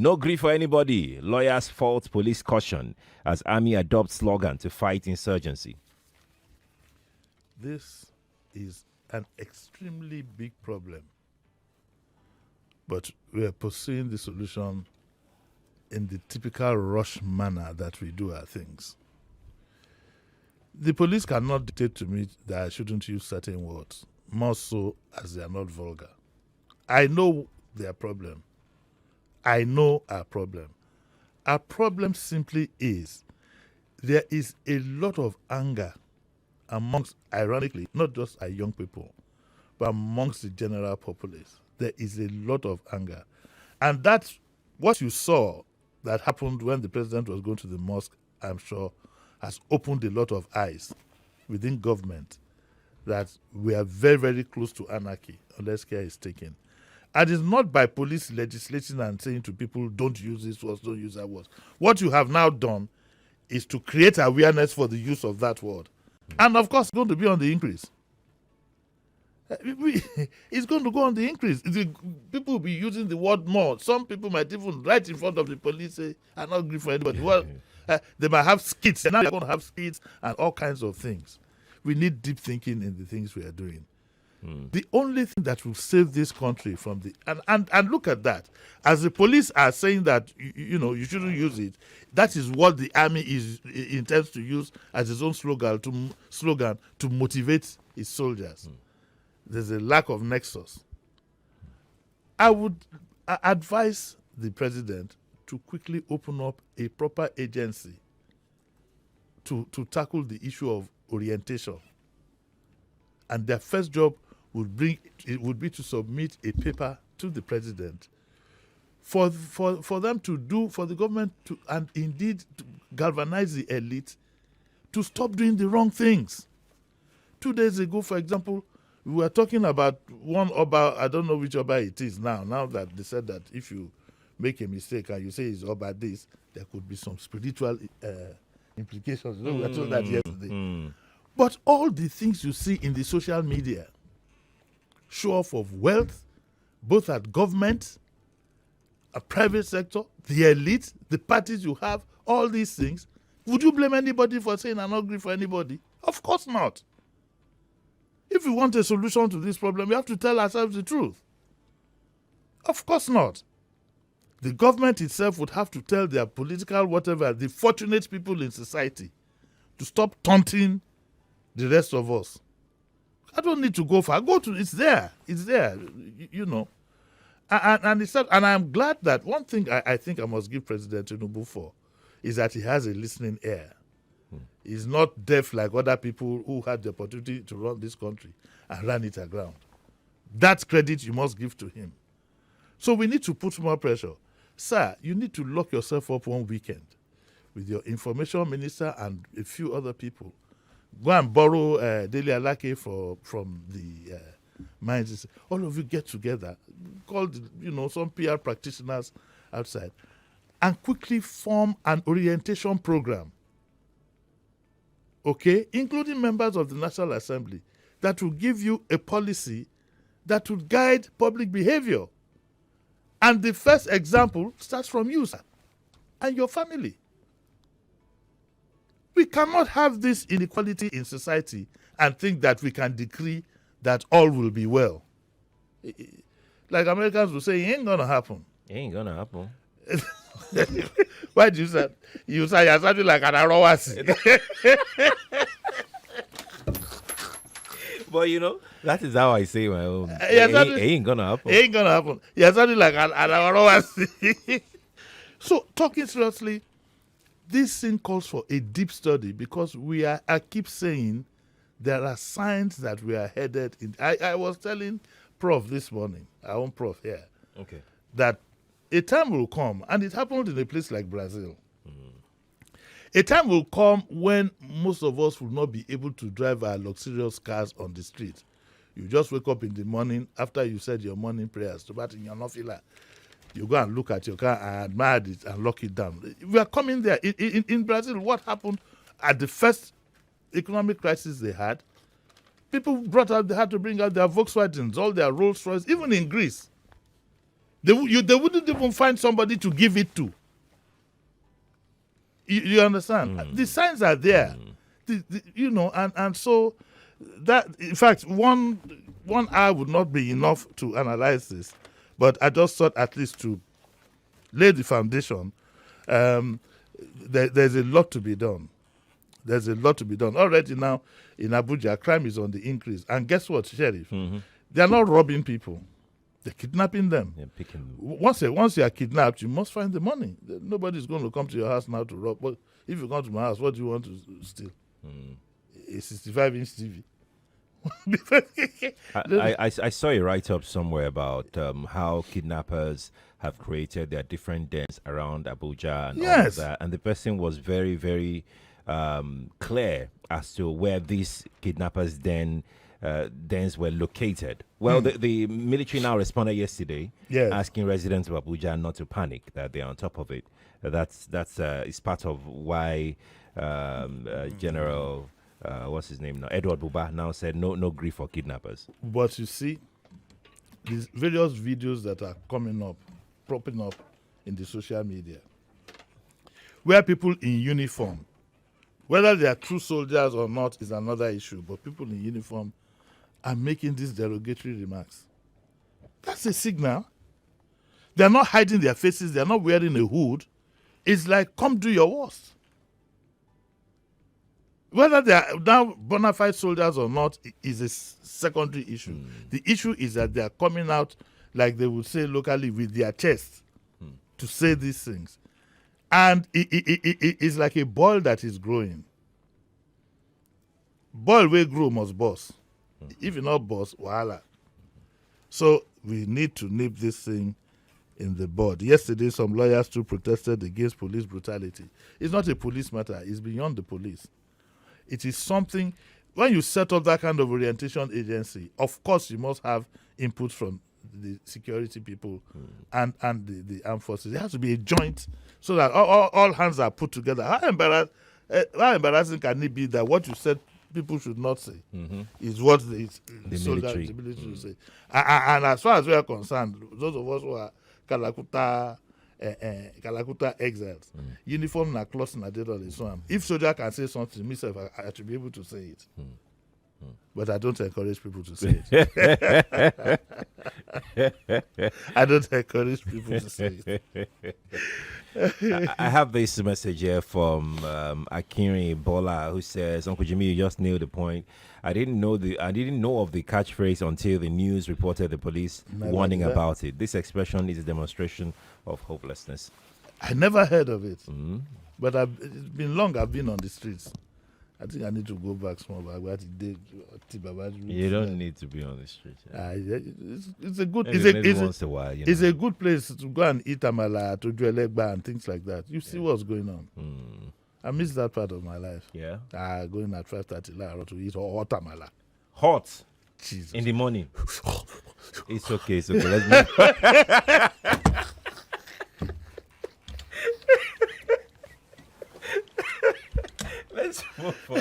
No Gree For Anybodi. Lawyers fault police caution as army adopts slogan to fight insurgency. This is an extremely big problem, but we are pursuing the solution in the typical rush manner that we do our things. The police cannot dictate to me that I shouldn't use certain words, more so as they are not vulgar. I know their problem. I know our problem. Our problem simply is there is a lot of anger amongst, ironically, not just our young people, but amongst the general populace. There is a lot of anger. And that's what you saw that happened when the president was going to the mosque, I'm sure, has opened a lot of eyes within government that we are very, very close to anarchy unless care is taken. And it's not by police legislating and saying to people, don't use this word, don't use that word. What you have now done is to create awareness for the use of that word. And of course, it's going to be on the increase. It's going to go on the increase. People will be using the word more. Some people might even right in front of the police say, I'm not agree for anybody. Well, they might have skits. And now they're going to have skits and all kinds of things. We need deep thinking in the things we are doing. The only thing that will save this country from the and look at that, as the police are saying that you shouldn't use it, that is what the army intends to use as its own slogan to motivate its soldiers. There's a lack of nexus. I would advise the president to quickly open up a proper agency to tackle the issue of orientation, and their first job would be to submit a paper to the president for them to do, for the government to, and indeed to galvanize the elite to stop doing the wrong things. 2 days ago, for example, we were talking about one Oba, I don't know which Oba it is now that they said that if you make a mistake and you say it's Oba this, there could be some spiritual implications. We were told that yesterday. But all the things you see in the social media, show off of wealth, both at government, a private sector, the elite, the parties you have, all these things, would you blame anybody for saying I'm not agree for anybody? Of course not. If we want a solution to this problem, we have to tell ourselves the truth. Of course not. The government itself would have to tell their political whatever, the fortunate people in society, to stop taunting the rest of us. I don't need to go far. It's there. It's there, And I'm glad that one thing I think I must give President Tinubu for is that he has a listening ear. He's not deaf like other people who had the opportunity to run this country and ran it aground. That credit you must give to him. So we need to put more pressure. Sir, you need to lock yourself up one weekend with your information minister and a few other people. Go and borrow Dele Alake from the mines. All of you get together, call some PR practitioners outside, and quickly form an orientation program. Okay, including members of the National Assembly, that will give you a policy that will guide public behavior. And the first example starts from you, sir, and your family. We cannot have this inequality in society and think that we can decree that all will be well. Like Americans will say, it ain't gonna happen. It ain't gonna happen. Why do you say? You say you're something like an Arawasi. But that is how I say my own. It ain't gonna happen. It ain't gonna happen. You're something like an Arawasi. So, talking seriously, this thing calls for a deep study because I keep saying there are signs that we are headed in. I was telling Prof this morning, our own Prof here, that a time will come, and it happened in a place like Brazil. A time will come when most of us will not be able to drive our luxurious cars on the street. You just wake up in the morning after you said your morning prayers, but in your nafila, you go and look at your car and admire it and lock it down. We are coming there. In Brazil, what happened at the first economic crisis they had? People brought out, they had to bring out their Volkswagens, all their Rolls Royce, even in Greece. They wouldn't even find somebody to give it to. You understand? The signs are there. And so that, in fact, one hour would not be enough to analyze this, but I just thought at least to lay the foundation. There's a lot to be done. There's a lot to be done already. Now in Abuja, crime is on the increase, and guess what, Sheriff? They are not robbing people. They're kidnapping them. Once you are kidnapped, you must find the money. Nobody's going to come to your house now to rob. But if you come to my house, what do you want to steal? A 65-inch TV. I saw a write-up somewhere about how kidnappers have created their different dens around Abuja and all of that. And the person was very, very clear as to where these kidnappers dens were located. Well, the military now responded yesterday, asking residents of Abuja not to panic, that they are on top of it. That's is part of why General what's his name now, Edward Buba, now said no grief for kidnappers. But you see, these various videos that are coming up, propping up in the social media, where people in uniform, whether they are true soldiers or not is another issue, but people in uniform are making these derogatory remarks. That's a signal. They're not hiding their faces. They're not wearing a hood. It's like, come do your worst. Whether they are now bona fide soldiers or not is a secondary issue. The issue is that they are coming out, like they would say locally, with their chest to say these things. And it's like a ball that is growing. Ball will grow must burst. If you not burst, wahala. So we need to nip this thing in the bud. Yesterday, some lawyers too protested against police brutality. It's not a police matter. It's beyond the police. It is something, when you set up that kind of orientation agency, of course you must have input from the security people and the armed forces. It has to be a joint so that all hands are put together. How embarrassing can it be that what you said people should not say is what the military will say? And as far as we are concerned, those of us who are Kalakuta exiles, uniform na close na dead all so if soldier can say something, myself I should be able to say it. But I don't encourage people to say it. I don't encourage people to say it. I have this message here from Akinri Bola, who says, Uncle Jimmy, you just nailed the point. I didn't know of the catchphrase until the news reported the police warning about it. This expression is a demonstration of hopelessness. I never heard of it. But it's been long I've been on the streets. I think I need to go back small. You don't need to be on the street. It's a good. Once a while, it's a good place to go and eat amala, to do elegba and things like that. You see what's going on. I miss that part of my life. Yeah. Going at 5:30 to eat hot amala. Hot. Jesus. In the morning. It's okay. It's okay. Let's move. Let's move on.